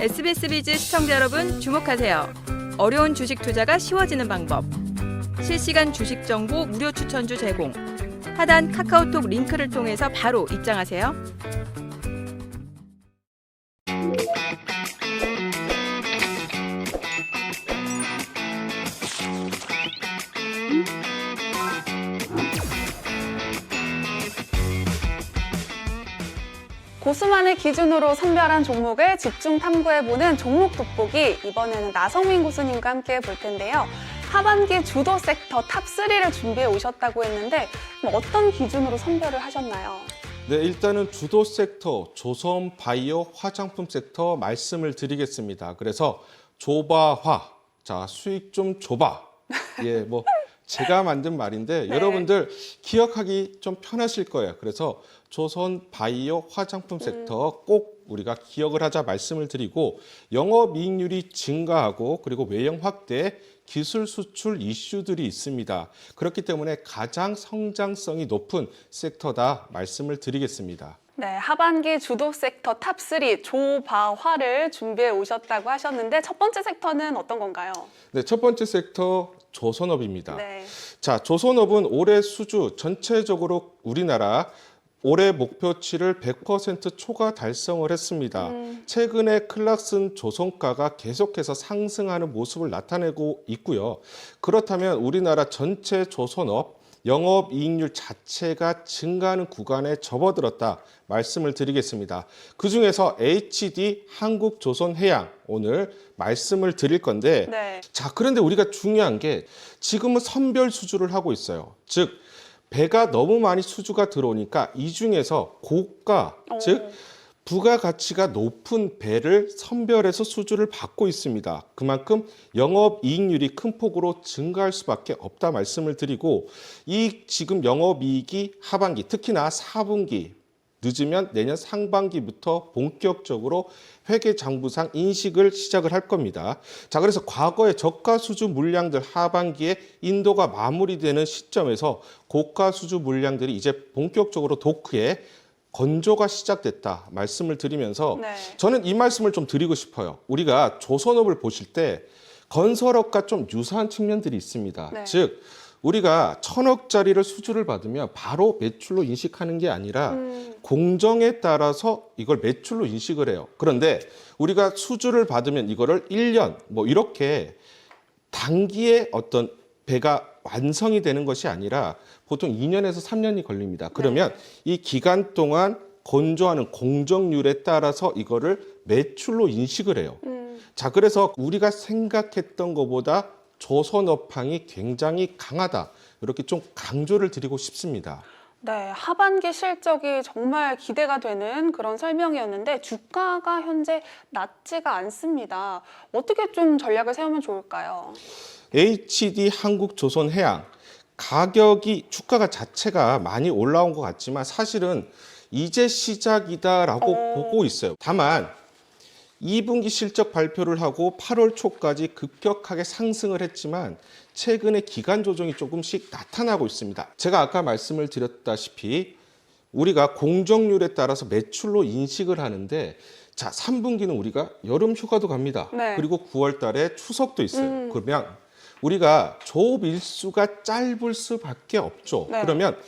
SBS 비즈 시청자 여러분 주목하세요. 어려운 주식 투자가 쉬워지는 방법. 실시간 주식 정보 무료 추천주 제공. 하단 카카오톡 링크를 통해서 바로 입장하세요. 고수만을 기준으로 선별한 종목을 집중 탐구해보는 종목 돋보기, 이번에는 나성민 고수님과 함께 볼 텐데요. 하반기 주도 섹터 탑3를 준비해 오셨다고 했는데 어떤 기준으로 선별을 하셨나요? 네, 일단은 주도 섹터, 조선, 바이오, 화장품 섹터 말씀을 드리겠습니다. 그래서 조바화, 자 수익 좀 줘봐. 예, 제가 만든 말인데 네. 여러분들 기억하기 좀 편하실 거예요. 그래서 조선, 바이오, 화장품 섹터 꼭 우리가 기억을 하자 말씀을 드리고 영업이익률이 증가하고 그리고 외형 확대, 기술 수출 이슈들이 있습니다. 그렇기 때문에 가장 성장성이 높은 섹터다 말씀을 드리겠습니다. 네, 하반기 주도 섹터 탑3 조바화를 준비해 오셨다고 하셨는데 첫 번째 섹터는 어떤 건가요? 네, 첫 번째 섹터 조선업입니다. 네. 자, 조선업은 올해 수주 전체적으로 우리나라 올해 목표치를 100% 초과 달성을 했습니다. 최근에 클락슨 조선가가 계속해서 상승하는 모습을 나타내고 있고요. 그렇다면 우리나라 전체 조선업 영업이익률 자체가 증가하는 구간에 접어들었다 말씀을 드리겠습니다. 그중에서 HD 한국조선해양 오늘 말씀을 드릴 건데 네. 자, 그런데 우리가 중요한 게 지금은 선별 수주를 하고 있어요. 즉 배가 너무 많이 수주가 들어오니까 이 중에서 고가, 즉 부가가치가 높은 배를 선별해서 수주를 받고 있습니다. 그만큼 영업이익률이 큰 폭으로 증가할 수밖에 없다 말씀을 드리고 이 지금 영업이익이 하반기, 특히나 4분기, 늦으면 내년 상반기부터 본격적으로 회계장부상 인식을 시작을 할 겁니다. 자, 그래서 과거의 저가 수주 물량들 하반기에 인도가 마무리되는 시점에서 고가 수주 물량들이 이제 본격적으로 도크에 건조가 시작됐다 말씀을 드리면서 네. 저는 이 말씀을 좀 드리고 싶어요. 우리가 조선업을 보실 때 건설업과 좀 유사한 측면들이 있습니다. 네. 즉 우리가 1,000억짜리를 수주를 받으면 바로 매출로 인식하는 게 아니라 공정에 따라서 이걸 매출로 인식을 해요. 그런데 우리가 수주를 받으면 이거를 1년 이렇게 단기에 어떤 배가 완성이 되는 것이 아니라 보통 2년에서 3년이 걸립니다. 그러면 이 기간 동안 건조하는 공정률에 따라서 이거를 매출로 인식을 해요. 자, 그래서 우리가 생각했던 것보다 조선업황이 굉장히 강하다. 이렇게 좀 강조를 드리고 싶습니다. 네, 하반기 실적이 정말 기대가 되는 그런 설명이었는데 주가가 현재 낮지가 않습니다. 어떻게 좀 전략을 세우면 좋을까요? HD 한국조선해양 가격이 주가가 자체가 많이 올라온 것 같지만 사실은 이제 시작이다라고 보고 있어요. 다만 2분기 실적 발표를 하고 8월 초까지 급격하게 상승을 했지만 최근에 기간 조정이 조금씩 나타나고 있습니다. 제가 아까 말씀을 드렸다시피 우리가 공정률에 따라서 매출로 인식을 하는데 자, 3분기는 우리가 여름 휴가도 갑니다. 네. 그리고 9월 달에 추석도 있어요. 그러면 우리가 조업 일수가 짧을 수밖에 없죠. 네. 그러면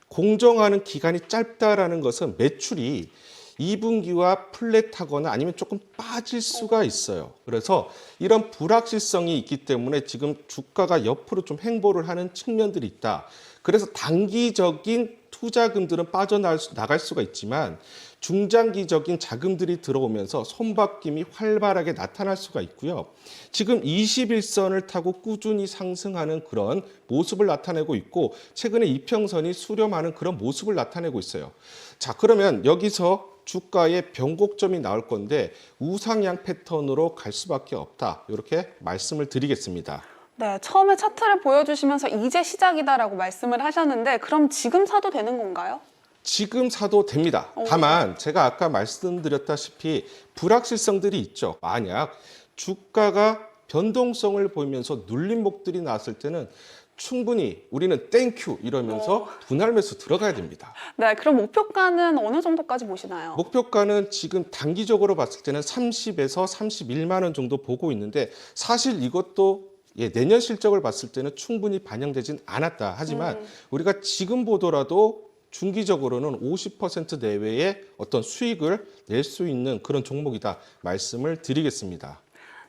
공정하는 기간이 짧다라는 것은 매출이 2분기와 플랫하거나 아니면 조금 빠질 수가 있어요. 그래서 이런 불확실성이 있기 때문에 지금 주가가 옆으로 좀 횡보를 하는 측면들이 있다. 그래서 단기적인 투자금들은 빠져나갈 수가 있지만 중장기적인 자금들이 들어오면서 손바뀜이 활발하게 나타날 수가 있고요. 지금 21선을 타고 꾸준히 상승하는 그런 모습을 나타내고 있고 최근에 이평선이 수렴하는 그런 모습을 나타내고 있어요. 자, 그러면 여기서 주가의 변곡점이 나올 건데 우상향 패턴으로 갈 수밖에 없다. 이렇게 말씀을 드리겠습니다. 네, 처음에 차트를 보여주시면서 이제 시작이다라고 말씀을 하셨는데 그럼 지금 사도 되는 건가요? 지금 사도 됩니다. 다만 제가 아까 말씀드렸다시피 불확실성들이 있죠. 만약 주가가 변동성을 보이면서 눌림목들이 나왔을 때는 충분히 우리는 땡큐 이러면서 분할 매수 들어가야 됩니다. 네, 그럼 목표가는 어느 정도까지 보시나요? 목표가는 지금 단기적으로 봤을 때는 30에서 31만 원 정도 보고 있는데 사실 이것도 내년 실적을 봤을 때는 충분히 반영되진 않았다. 하지만 우리가 지금 보더라도 중기적으로는 50% 내외의 어떤 수익을 낼 수 있는 그런 종목이다 말씀을 드리겠습니다.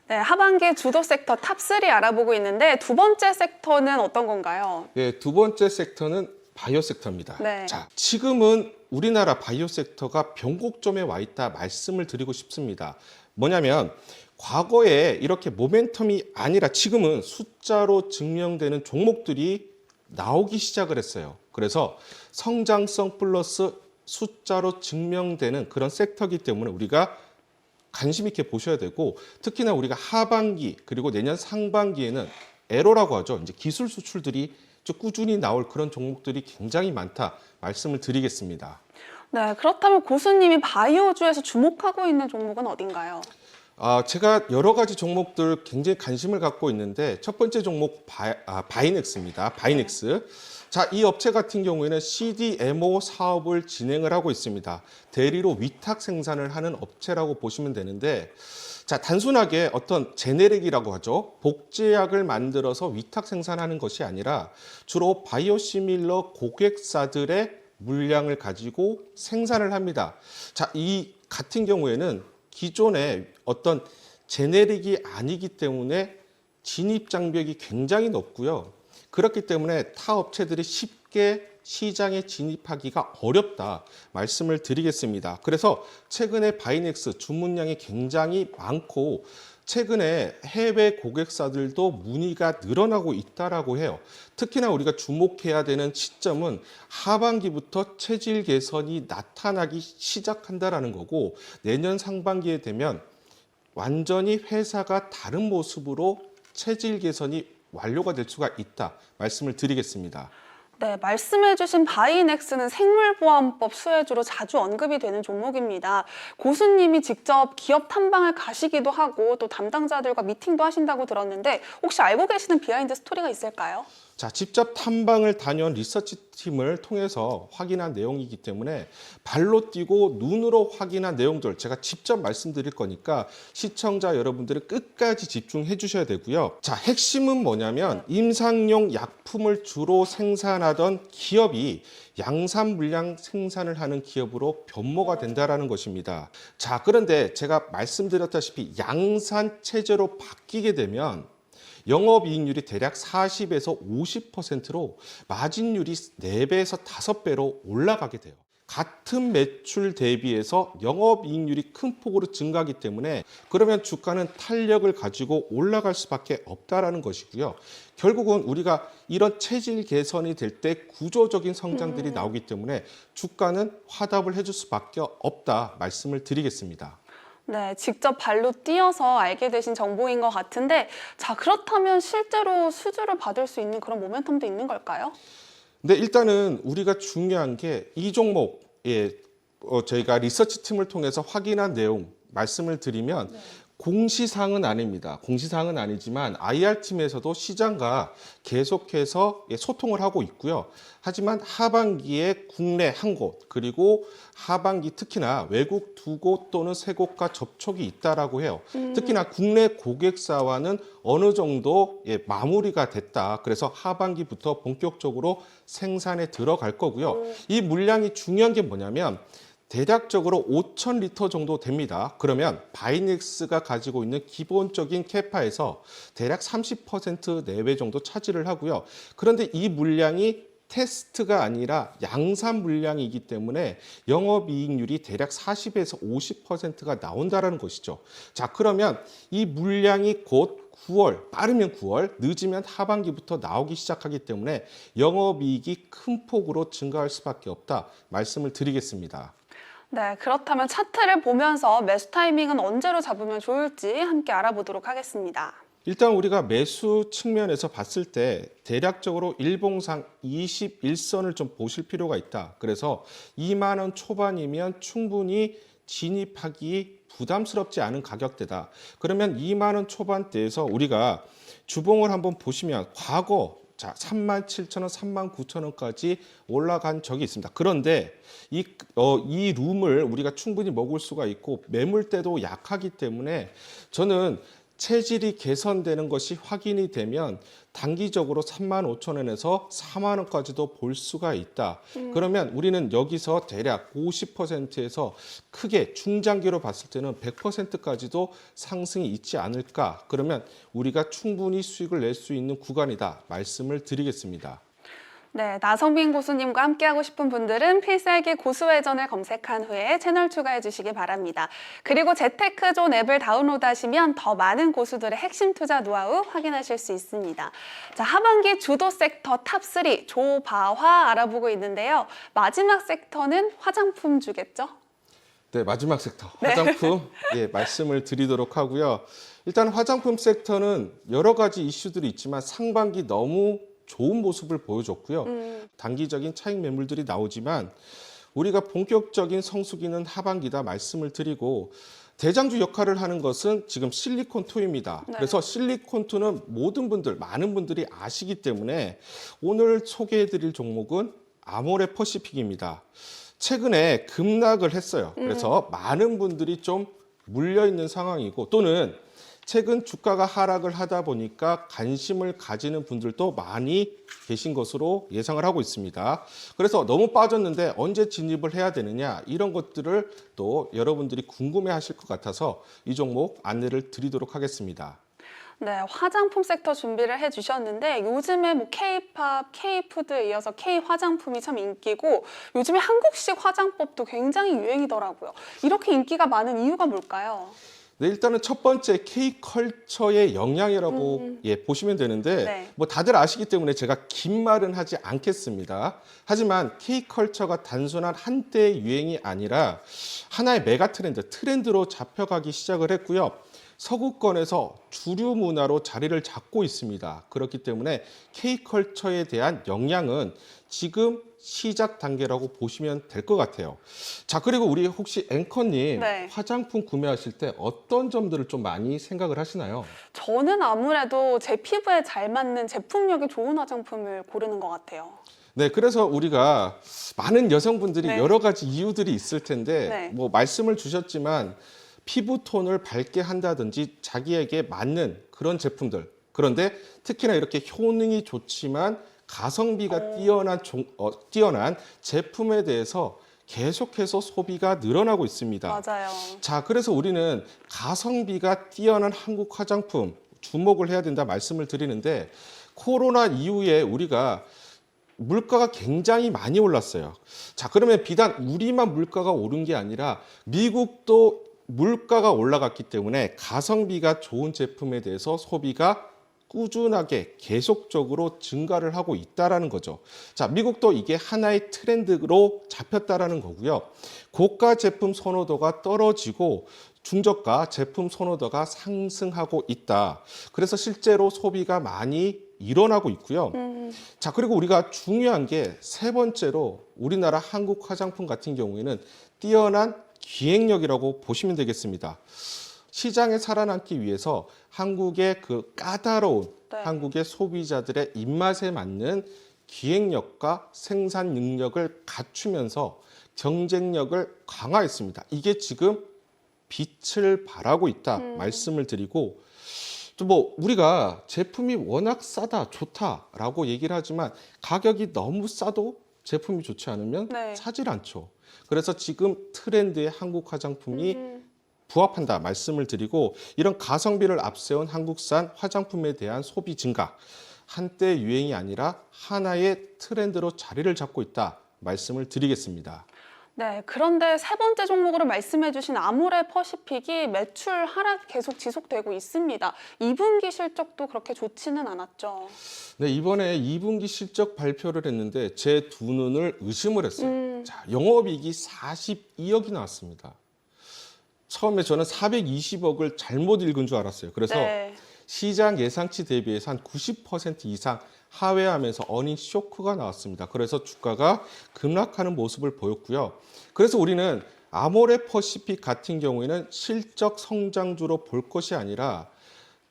네, 하반기 주도 섹터 탑3 알아보고 있는데 두 번째 섹터는 어떤 건가요? 두 번째 섹터는 바이오 섹터입니다. 네. 자, 지금은 우리나라 바이오 섹터가 변곡점에 와 있다 말씀을 드리고 싶습니다. 뭐냐면 과거에 이렇게 모멘텀이 아니라 지금은 숫자로 증명되는 종목들이 나오기 시작을 했어요. 그래서 성장성 플러스 숫자로 증명되는 그런 섹터이기 때문에 우리가 관심 있게 보셔야 되고 특히나 우리가 하반기 그리고 내년 상반기에는 에로라고 하죠. 이제 기술 수출들이 꾸준히 나올 그런 종목들이 굉장히 많다 말씀을 드리겠습니다. 네, 그렇다면 고수님이 바이오주에서 주목하고 있는 종목은 어딘가요? 제가 여러 가지 종목들 굉장히 관심을 갖고 있는데 첫 번째 종목 바이넥스입니다. 바이넥스. 자, 이 업체 같은 경우에는 CDMO 사업을 진행을 하고 있습니다. 대리로 위탁 생산을 하는 업체라고 보시면 되는데 자, 단순하게 어떤 제네릭이라고 하죠. 복제약을 만들어서 위탁 생산하는 것이 아니라 주로 바이오시밀러 고객사들의 물량을 가지고 생산을 합니다. 자, 이 같은 경우에는 기존의 어떤 제네릭이 아니기 때문에 진입 장벽이 굉장히 높고요. 그렇기 때문에 타 업체들이 쉽게 시장에 진입하기가 어렵다 말씀을 드리겠습니다. 그래서 최근에 바이넥스 주문량이 굉장히 많고 최근에 해외 고객사들도 문의가 늘어나고 있다라고 해요. 특히나 우리가 주목해야 되는 시점은 하반기부터 체질 개선이 나타나기 시작한다라는 거고 내년 상반기에 되면 완전히 회사가 다른 모습으로 체질 개선이 완료가 될 수가 있다 말씀을 드리겠습니다. 네, 말씀해주신 바이넥스는 생물보안법 수혜주로 자주 언급이 되는 종목입니다. 고수님이 직접 기업 탐방을 가시기도 하고 또 담당자들과 미팅도 하신다고 들었는데 혹시 알고 계시는 비하인드 스토리가 있을까요? 자, 직접 탐방을 다녀온 리서치 팀을 통해서 확인한 내용이기 때문에 발로 뛰고 눈으로 확인한 내용들 제가 직접 말씀드릴 거니까 시청자 여러분들은 끝까지 집중해 주셔야 되고요. 자, 핵심은 뭐냐면 임상용 약품을 주로 생산하던 기업이 양산 물량 생산을 하는 기업으로 변모가 된다라는 것입니다. 자, 그런데 제가 말씀드렸다시피 양산 체제로 바뀌게 되면 영업이익률이 대략 40에서 50%로 마진율이 4배에서 5배로 올라가게 돼요. 같은 매출 대비해서 영업이익률이 큰 폭으로 증가하기 때문에 그러면 주가는 탄력을 가지고 올라갈 수밖에 없다라는 것이고요. 결국은 우리가 이런 체질 개선이 될 때 구조적인 성장들이 나오기 때문에 주가는 화답을 해줄 수밖에 없다 말씀을 드리겠습니다. 네, 직접 발로 뛰어서 알게 되신 정보인 것 같은데 자, 그렇다면 실제로 수주를 받을 수 있는 그런 모멘텀도 있는 걸까요? 근데 일단은 우리가 중요한 게 이 종목에 저희가 리서치 팀을 통해서 확인한 내용 말씀을 드리면 공시사항은 아닙니다. 공시사항은 아니지만 IR팀에서도 시장과 계속해서 소통을 하고 있고요. 하지만 하반기에 국내 한 곳 그리고 하반기 특히나 외국 2곳 또는 3곳과 접촉이 있다라고 해요. 특히나 국내 고객사와는 어느 정도 마무리가 됐다. 그래서 하반기부터 본격적으로 생산에 들어갈 거고요. 이 물량이 중요한 게 뭐냐면 대략적으로 5,000리터 정도 됩니다. 그러면 바이넥스가 가지고 있는 기본적인 캐파에서 대략 30% 내외 정도 차지를 하고요. 그런데 이 물량이 테스트가 아니라 양산 물량이기 때문에 영업이익률이 대략 40에서 50%가 나온다는 것이죠. 자, 그러면 이 물량이 곧 9월, 빠르면 9월, 늦으면 하반기부터 나오기 시작하기 때문에 영업이익이 큰 폭으로 증가할 수밖에 없다 말씀을 드리겠습니다. 네, 그렇다면 차트를 보면서 매수 타이밍은 언제로 잡으면 좋을지 함께 알아보도록 하겠습니다. 일단 우리가 매수 측면에서 봤을 때 대략적으로 일봉상 21선을 좀 보실 필요가 있다. 그래서 2만 원 초반이면 충분히 진입하기 부담스럽지 않은 가격대다. 그러면 2만 원 초반대에서 우리가 주봉을 한번 보시면 과거 자, 37,000원, 39,000원까지 올라간 적이 있습니다. 그런데 이 룸을 우리가 충분히 먹을 수가 있고 매물대도 약하기 때문에 저는 체질이 개선되는 것이 확인이 되면 단기적으로 35,000원에서 4만 원까지도 볼 수가 있다. 그러면 우리는 여기서 대략 50%에서 크게 중장기로 봤을 때는 100%까지도 상승이 있지 않을까. 그러면 우리가 충분히 수익을 낼 수 있는 구간이다. 말씀을 드리겠습니다. 네, 나성민 고수님과 함께하고 싶은 분들은 필살기 고수회전을 검색한 후에 채널 추가해 주시기 바랍니다. 그리고 재테크존 앱을 다운로드하시면 더 많은 고수들의 핵심 투자 노하우 확인하실 수 있습니다. 자, 하반기 주도 섹터 탑3 조바화 알아보고 있는데요. 마지막 섹터는 화장품주겠죠? 네, 마지막 섹터 화장품 예, 말씀을 드리도록 하고요. 일단 화장품 섹터는 여러 가지 이슈들이 있지만 상반기 너무 좋은 모습을 보여줬고요. 단기적인 차익 매물들이 나오지만 우리가 본격적인 성수기는 하반기다 말씀을 드리고 대장주 역할을 하는 것은 지금 실리콘2입니다. 네. 그래서 실리콘2는 모든 분들, 많은 분들이 아시기 때문에 오늘 소개해드릴 종목은 아모레퍼시픽입니다. 최근에 급락을 했어요. 그래서 많은 분들이 좀 물려있는 상황이고 또는 최근 주가가 하락을 하다 보니까 관심을 가지는 분들도 많이 계신 것으로 예상을 하고 있습니다. 그래서 너무 빠졌는데 언제 진입을 해야 되느냐 이런 것들을 또 여러분들이 궁금해 하실 것 같아서 이 종목 안내를 드리도록 하겠습니다. 네, 화장품 섹터 준비를 해주셨는데 요즘에 뭐 K-팝, K-푸드에 이어서 K-화장품이 참 인기고 요즘에 한국식 화장법도 굉장히 유행이더라고요. 이렇게 인기가 많은 이유가 뭘까요? 네, 일단은 첫 번째 K컬처의 영향이라고 보시면 되는데 네. 뭐 다들 아시기 때문에 제가 긴 말은 하지 않겠습니다. 하지만 K컬처가 단순한 한때의 유행이 아니라 하나의 메가 트렌드로 잡혀가기 시작을 했고요. 서구권에서 주류 문화로 자리를 잡고 있습니다. 그렇기 때문에 K컬처에 대한 영향은 지금 시작 단계라고 보시면 될 것 같아요. 자, 그리고 우리 혹시 앵커님 네. 화장품 구매하실 때 어떤 점들을 좀 많이 생각을 하시나요? 저는 아무래도 제 피부에 잘 맞는 제품력이 좋은 화장품을 고르는 것 같아요. 네, 그래서 우리가 많은 여성분들이 네. 여러 가지 이유들이 있을 텐데 네. 뭐 말씀을 주셨지만 피부톤을 밝게 한다든지 자기에게 맞는 그런 제품들. 그런데 특히나 이렇게 효능이 좋지만 가성비가 뛰어난 제품에 대해서 계속해서 소비가 늘어나고 있습니다. 맞아요. 자, 그래서 우리는 가성비가 뛰어난 한국 화장품 주목을 해야 된다 말씀을 드리는데 코로나 이후에 우리가 물가가 굉장히 많이 올랐어요. 자, 그러면 비단 우리만 물가가 오른 게 아니라 미국도 물가가 올라갔기 때문에 가성비가 좋은 제품에 대해서 소비가 꾸준하게 계속적으로 증가를 하고 있다라는 거죠. 자, 미국도 이게 하나의 트렌드로 잡혔다라는 거고요. 고가 제품 선호도가 떨어지고 중저가 제품 선호도가 상승하고 있다. 그래서 실제로 소비가 많이 일어나고 있고요. 자, 그리고 우리가 중요한 게 세 번째로 우리나라 한국 화장품 같은 경우에는 뛰어난 기획력이라고 보시면 되겠습니다. 시장에 살아남기 위해서 한국의 그 까다로운 한국의 소비자들의 입맛에 맞는 기획력과 생산 능력을 갖추면서 경쟁력을 강화했습니다. 이게 지금 빛을 발하고 있다 말씀을 드리고 또 뭐 우리가 제품이 워낙 싸다 좋다라고 얘기를 하지만 가격이 너무 싸도 제품이 좋지 않으면 사질 않죠. 그래서 지금 트렌드의 한국 화장품이 부합한다 말씀을 드리고 이런 가성비를 앞세운 한국산 화장품에 대한 소비 증가 한때 유행이 아니라 하나의 트렌드로 자리를 잡고 있다 말씀을 드리겠습니다. 네, 그런데 세 번째 종목으로 말씀해주신 아모레퍼시픽이 매출 하락이 계속 지속되고 있습니다. 2분기 실적도 그렇게 좋지는 않았죠. 네, 이번에 2분기 실적 발표를 했는데 제 두 눈을 의심을 했어요. 자, 영업이익이 42억이 나왔습니다. 처음에 저는 420억을 잘못 읽은 줄 알았어요. 그래서 시장 예상치 대비해서 한 90% 이상 하회하면서 어닝 쇼크가 나왔습니다. 그래서 주가가 급락하는 모습을 보였고요. 그래서 우리는 아모레퍼시픽 같은 경우에는 실적 성장주로 볼 것이 아니라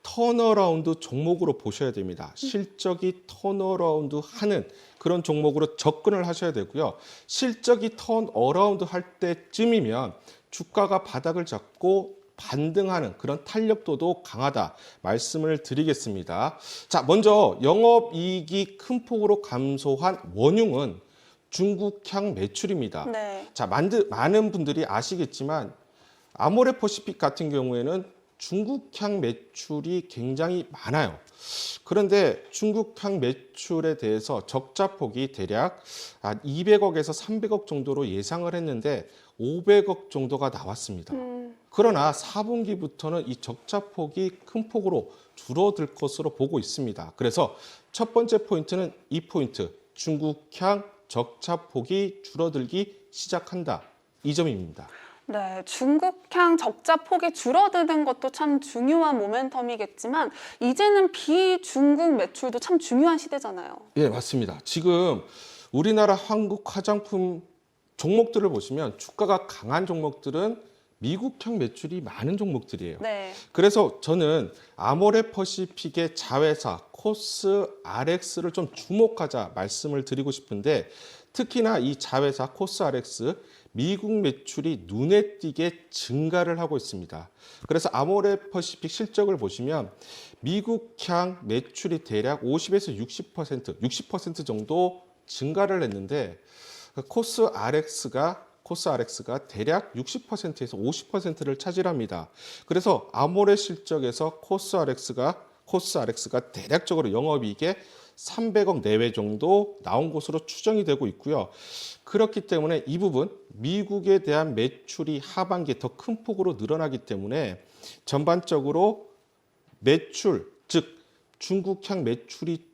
턴어라운드 종목으로 보셔야 됩니다. 실적이 턴어라운드 하는 그런 종목으로 접근을 하셔야 되고요. 실적이 턴어라운드 할 때쯤이면 주가가 바닥을 잡고 반등하는 그런 탄력도도 강하다 말씀을 드리겠습니다. 자, 먼저 영업이익이 큰 폭으로 감소한 원흉은 중국향 매출입니다. 네. 자, 많은 분들이 아시겠지만 아모레퍼시픽 같은 경우에는 중국향 매출이 굉장히 많아요. 그런데 중국향 매출에 대해서 적자폭이 대략 한 200억에서 300억 정도로 예상을 했는데 500억 정도가 나왔습니다. 그러나 4분기부터는 이 적자폭이 큰 폭으로 줄어들 것으로 보고 있습니다. 그래서 첫 번째 포인트는 이 포인트, 중국향 적자폭이 줄어들기 시작한다. 이 점입니다. 네, 중국향 적자 폭이 줄어드는 것도 참 중요한 모멘텀이겠지만 이제는 비중국 매출도 참 중요한 시대잖아요. 예, 맞습니다. 지금 우리나라 한국 화장품 종목들을 보시면 주가가 강한 종목들은 미국향 매출이 많은 종목들이에요. 네. 그래서 저는 아모레퍼시픽의 자회사 코스RX를 좀 주목하자 말씀을 드리고 싶은데 특히나 이 자회사 코스RX 미국 매출이 눈에 띄게 증가를 하고 있습니다. 그래서 아모레퍼시픽 실적을 보시면 미국향 매출이 대략 50에서 60% 정도 증가를 했는데 코스RX가 대략 60%에서 50%를 차지합니다. 그래서 아모레 실적에서 코스RX가 대략적으로 영업이익에 300억 내외 정도 나온 것으로 추정이 되고 있고요. 그렇기 때문에 이 부분 미국에 대한 매출이 하반기에 더 큰 폭으로 늘어나기 때문에 전반적으로 매출, 즉 중국향 매출이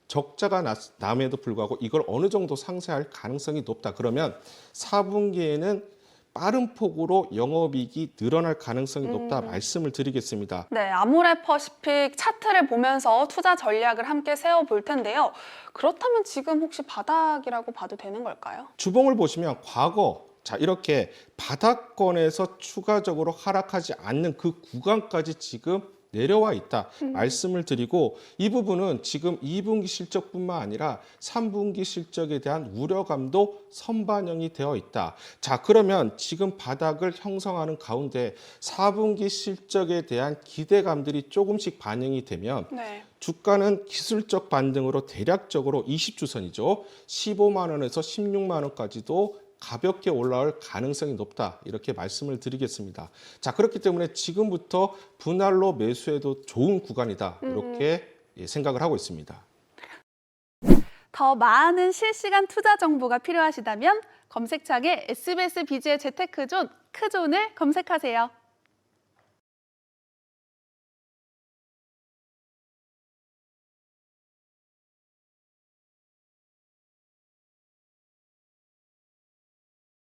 적자가 남에도 불구하고 이걸 어느 정도 상쇄할 가능성이 높다. 그러면 4분기에는 빠른 폭으로 영업이익이 늘어날 가능성이 높다 말씀을 드리겠습니다. 네, 아모레퍼시픽 차트를 보면서 투자 전략을 함께 세워볼 텐데요. 그렇다면 지금 혹시 바닥이라고 봐도 되는 걸까요? 주봉을 보시면 과거 이렇게 바닥권에서 추가적으로 하락하지 않는 그 구간까지 지금 내려와 있다 말씀을 드리고 이 부분은 지금 2분기 실적뿐만 아니라 3분기 실적에 대한 우려감도 선반영이 되어 있다. 자, 그러면 지금 바닥을 형성하는 가운데 4분기 실적에 대한 기대감들이 조금씩 반영이 되면 네. 주가는 기술적 반등으로 대략적으로 20주선이죠. 15만 원에서 16만 원까지도 가볍게 올라올 가능성이 높다 이렇게 말씀을 드리겠습니다. 자, 그렇기 때문에 지금부터 분할로 매수해도 좋은 구간이다 이렇게 생각을 하고 있습니다. 더 많은 실시간 투자 정보가 필요하시다면 검색창에 SBS BG의 재테크존 크존을 검색하세요.